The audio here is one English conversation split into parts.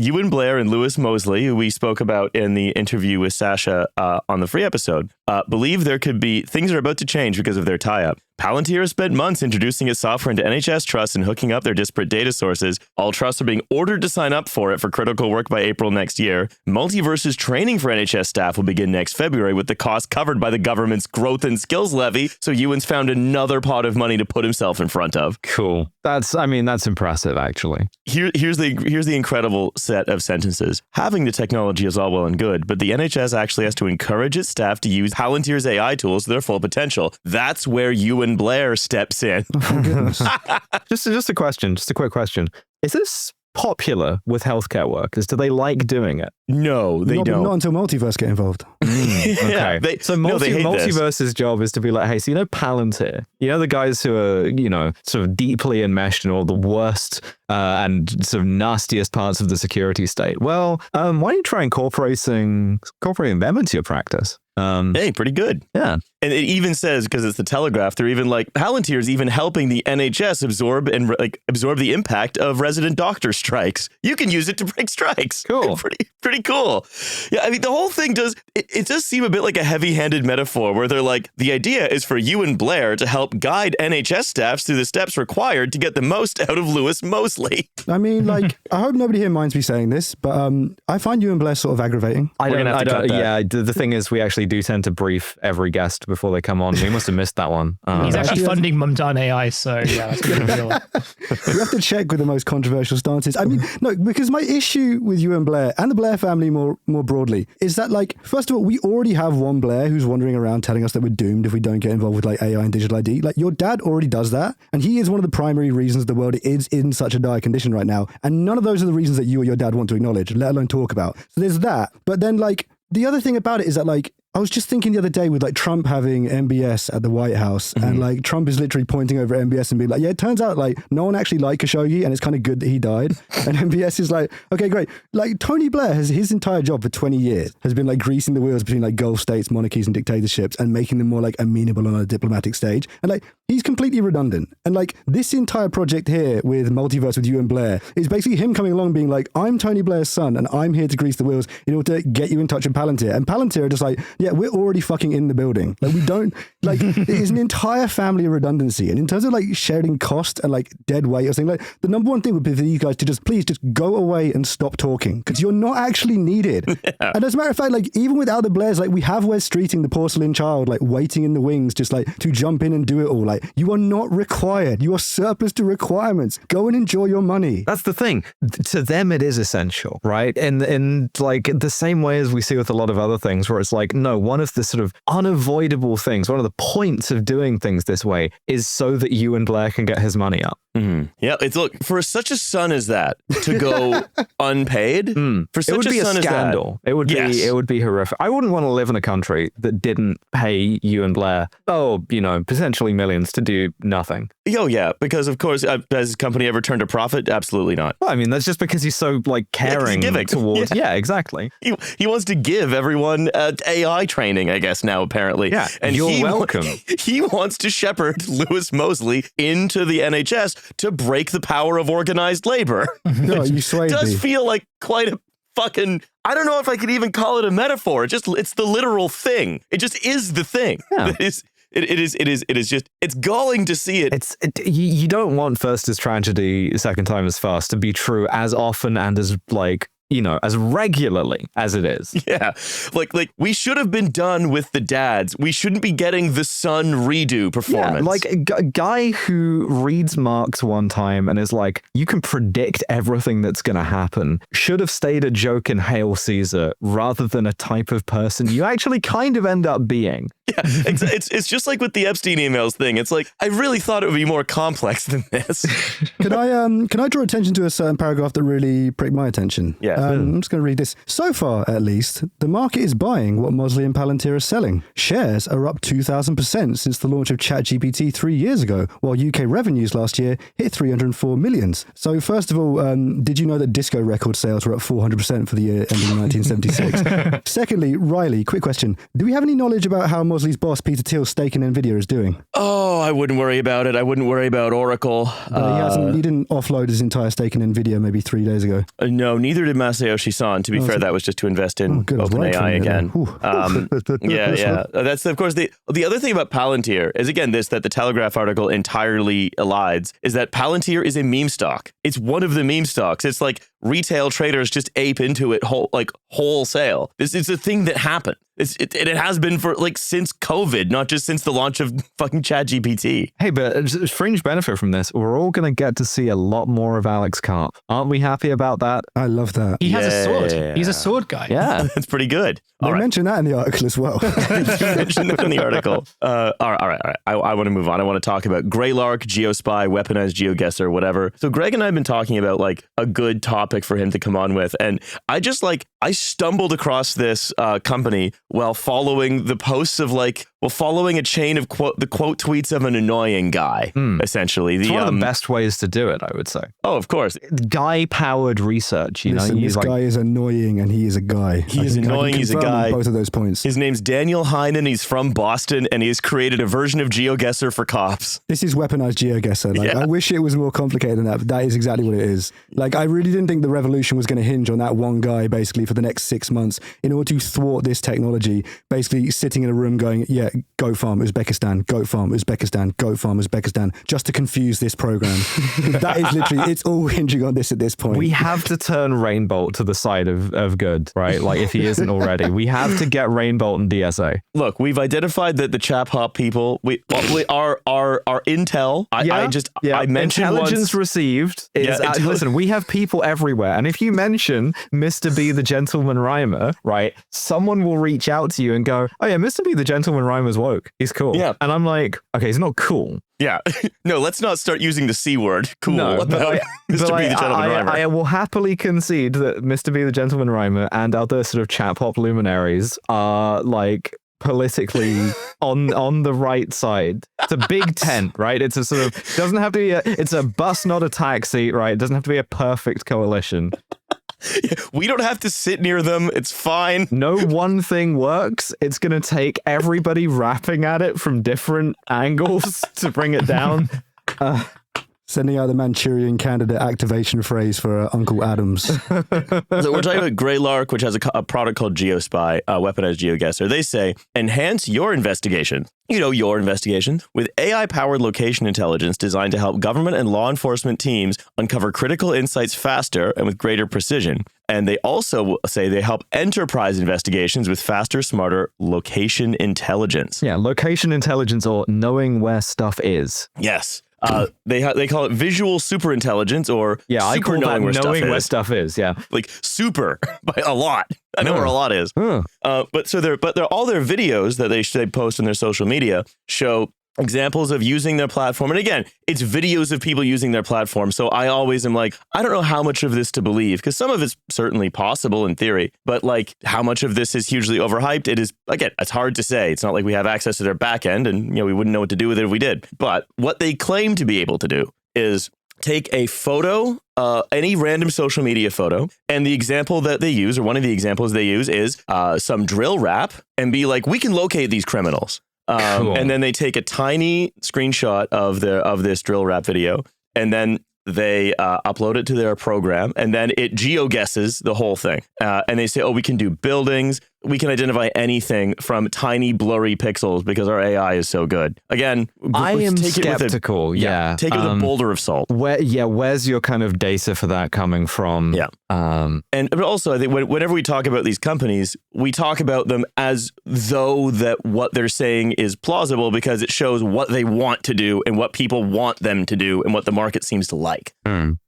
Euan Blair and Louis Mosley, who we spoke about in the interview with Sasha on the free episode, believe there could be things are about to change because of their tie-up. Palantir has spent months introducing its software into NHS trusts and hooking up their disparate data sources. All trusts are being ordered to sign up for it for critical work by April next year. Multiverse's training for NHS staff will begin next February with the cost covered by the government's growth and skills levy. So Euan's found another pot of money to put himself in front of. Cool. That's impressive, actually. Here's the incredible set of sentences. Having the technology is all well and good, but the NHS actually has to encourage its staff to use Palantir's AI tools to their full potential. That's where Euan Blair steps in. Oh, goodness. Just a quick question. Is this popular with healthcare workers? Do they like doing it? No, they don't. Not until Multiverse get involved. Okay. They hate Multiverse's job is to be like, hey, so Palantir, the guys who are, sort of deeply enmeshed in all the worst and sort of nastiest parts of the security state. Well, why don't you try incorporating them into your practice? Hey, pretty good. Yeah. And it even says, because it's the Telegraph, they're even like, Palantir's even helping the NHS absorb the impact of resident doctor strikes. You can use it to break strikes. Cool. Pretty cool. Yeah, I mean, the whole thing does seem a bit like a heavy-handed metaphor where they're like, the idea is for Euan Blair to help guide NHS staffs through the steps required to get the most out of Louis Mosley. I mean, like, I hope nobody here minds me saying this, but I find Euan Blair sort of aggravating. The thing is, we actually do tend to brief every guest before they come on. We must have missed that one. He's actually funding Mumtime AI, so yeah, that's a good deal. You have to check with the most controversial stances. I mean, no, because my issue with Euan Blair and the Blair family more broadly is that, like, first of all, we already have one Blair who's wandering around telling us that we're doomed if we don't get involved with like AI and digital ID. Like, your dad already does that, and he is one of the primary reasons the world is in such a dire condition right now. And none of those are the reasons that you or your dad want to acknowledge, let alone talk about. So there's that. But then, like, the other thing about it is that, like, I was just thinking the other day with like Trump having MBS at the White House, and like Trump is literally pointing over at MBS and being like, yeah, it turns out like no one actually liked Khashoggi and it's kind of good that he died. And MBS is like, okay, great. Like Tony Blair his entire job for 20 years has been like greasing the wheels between like Gulf states, monarchies and dictatorships and making them more like amenable on a diplomatic stage. And like he's completely redundant. And like this entire project here with Multiverse with Euan Blair is basically him coming along being like, I'm Tony Blair's son and I'm here to grease the wheels in order to get you in touch with Palantir. And Palantir are just like, yeah, we're already fucking in the building. Like we don't, like it is an entire family of redundancy. And in terms of like sharing cost and like dead weight or something, like the number one thing would be for these guys to just please just go away and stop talking because you're not actually needed. Yeah. And as a matter of fact, like even without the Blairs, like we have Wes Streeting, the porcelain child, like waiting in the wings, just like to jump in and do it all. Like you are not required. You are surplus to requirements. Go and enjoy your money. That's the thing. To them, it is essential, right? In like the same way as we see with a lot of other things where it's like, no, one of the sort of unavoidable things, one of the points of doing things this way is so that Euan Blair can get his money up. Mm-hmm. Yeah, it's look for such a son as that to go unpaid. For such it would be a son a scandal. As that, it would be horrific. I wouldn't want to live in a country that didn't pay Euan Blair, potentially millions to do nothing. Oh yeah, because of course, has his company ever turned a profit? Absolutely not. Well, I mean, that's just because he's so like caring towards. Yeah, exactly. He wants to give everyone AI training, I guess now apparently. Yeah, and you're welcome. He wants to shepherd Louis Mosley into the NHS to break the power of organized labor. No, you swayed me. It does feel like quite a fucking, I don't know if I could even call it a metaphor. It's the literal thing. It just is the thing. Yeah. It is just, it's galling to see it. You don't want first is tragedy, second time is fast to be true as often and as like, as regularly as it is. Yeah. Like we should have been done with the dads. We shouldn't be getting the son redo performance. Yeah, like a guy who reads Marx one time and is like, you can predict everything that's going to happen, should have stayed a joke in Hail Caesar rather than a type of person you actually kind of end up being. Yeah, it's just like with the Epstein emails thing. It's like, I really thought it would be more complex than this. Can I draw attention to a certain paragraph that really pricked my attention? Yeah. I'm just going to read this. So far, at least, the market is buying what Mosley and Palantir are selling. Shares are up 2,000% since the launch of ChatGPT 3 years ago, while UK revenues last year hit 304 millions. So first of all, did you know that disco record sales were up 400% for the year ending 1976? Secondly, Riley, quick question. Do we have any knowledge about how Mosley's boss, Peter Thiel's stake in NVIDIA is doing? Oh, I wouldn't worry about it. I wouldn't worry about Oracle. But he didn't offload his entire stake in NVIDIA maybe 3 days ago. No, neither did Masayoshi Son. To be fair, that was just to invest in good. I was right OpenAI from again. Yeah. That's, of course, the other thing about Palantir is, again, that the Telegraph article entirely elides, is that Palantir is a meme stock. It's one of the meme stocks. It's like retail traders just ape into it wholesale. It's a thing that happened. It has been for since COVID, not just since the launch of fucking ChatGPT. Hey, but fringe benefit from this, we're all going to get to see a lot more of Alex Karp. Aren't we happy about that? I love that. He has a sword. He's a sword guy. Yeah. That's pretty good. They mentioned that in the article as well. You mentioned it in the article. All right. I want to move on. I want to talk about Greylark, Geospy, weaponized GeoGuessr, whatever. So Greg and I have been talking about a good topic for him to come on with. And I stumbled across this company while following the posts of following a chain of the quote tweets of an annoying guy, essentially. It's one of the best ways to do it, I would say. Oh, of course. Guy-powered research, Listen, this guy is annoying and he is a guy. He is annoying, he's a guy. Both of those points. His name's Daniel Heinen. He's from Boston, and he has created a version of GeoGuessr for cops. This is weaponized GeoGuessr. I wish it was more complicated than that, but that is exactly what it is. I really didn't think the revolution was going to hinge on that one guy, basically, for the next 6 months in order to thwart this technology, basically sitting in a room going, yeah, go farm Uzbekistan, go farm Uzbekistan, go farm Uzbekistan, just to confuse this program. That is literally, it's all hinging on this at this point. We have to turn Rainbolt to the side of good, right? If he isn't already. We have to get Rainbolt and DSA. Look, we've identified that the Chap Hop people, our intel. I mentioned intelligence received. Listen, we have people everywhere, and if you mention Mr. B the Gentleman Rhymer, right, someone will reach out to you and go, "Oh yeah, Mr. B the Gentleman Rhymer's woke. He's cool." Yeah, and I'm like, okay, he's not cool. Yeah. No, let's not start using the C word. Cool. No, Mr. B the Gentleman Rhymer. I will happily concede that Mr. B the Gentleman Rhymer and other sort of Chap Hop luminaries are politically on the right side. It's a big tent, right? It's a sort of, doesn't have to be it's a bus, not a taxi, right? It doesn't have to be a perfect coalition. We don't have to sit near them. It's fine. No one thing works. It's going to take everybody rapping at it from different angles to bring it down. Sending out the Manchurian candidate activation phrase for Uncle Adams. So we're talking about Greylark, which has a product called Geospy, weaponized GeoGuessr. They say, enhance your investigation. Your investigation with AI-powered location intelligence designed to help government and law enforcement teams uncover critical insights faster and with greater precision. And they also say they help enterprise investigations with faster, smarter location intelligence. Yeah, location intelligence, or knowing where stuff is. Yes. They call it visual superintelligence, or I super call knowing where stuff is. Yeah, super by a lot. I know where a lot is. But all their videos that they post on their social media show examples of using their platform. And again, it's videos of people using their platform. So I always am I don't know how much of this to believe, because some of it's certainly possible in theory, but how much of this is hugely overhyped? It is, again, it's hard to say. It's not like we have access to their back end and, we wouldn't know what to do with it if we did. But what they claim to be able to do is take a photo, any random social media photo, and the example that they use, or one of the examples they use, is some drill rap, and be we can locate these criminals. Cool. And then they take a tiny screenshot of this drill rap video, and then they upload it to their program, and then it geoguesses the whole thing. And they say, we can do buildings. We can identify anything from tiny blurry pixels because our AI is so good. Again, I am skeptical. Take it with a boulder of salt. Where's your kind of data for that coming from? Yeah. But also, I think whenever we talk about these companies, we talk about them as though that what they're saying is plausible because it shows what they want to do and what people want them to do and what the market seems to like.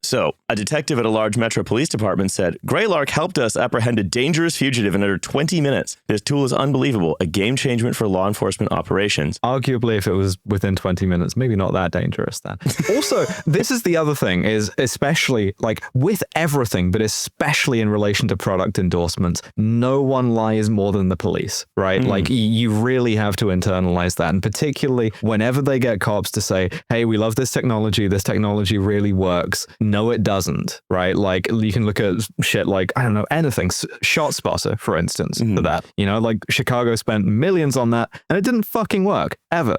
So, a detective at a large metro police department said, Greylark helped us apprehend a dangerous fugitive in under 20 minutes. This tool is unbelievable, a game changer for law enforcement operations. Arguably, if it was within 20 minutes, maybe not that dangerous then. Also, this is the other thing, is especially with everything, but especially in relation to product endorsements, no one lies more than the police, right? You really have to internalize that. And particularly whenever they get cops to say, hey, we love this technology really works. No, it doesn't, right? You can look at shit I don't know, anything. ShotSpotter, for instance, for that. Chicago spent millions on that and it didn't fucking work, ever.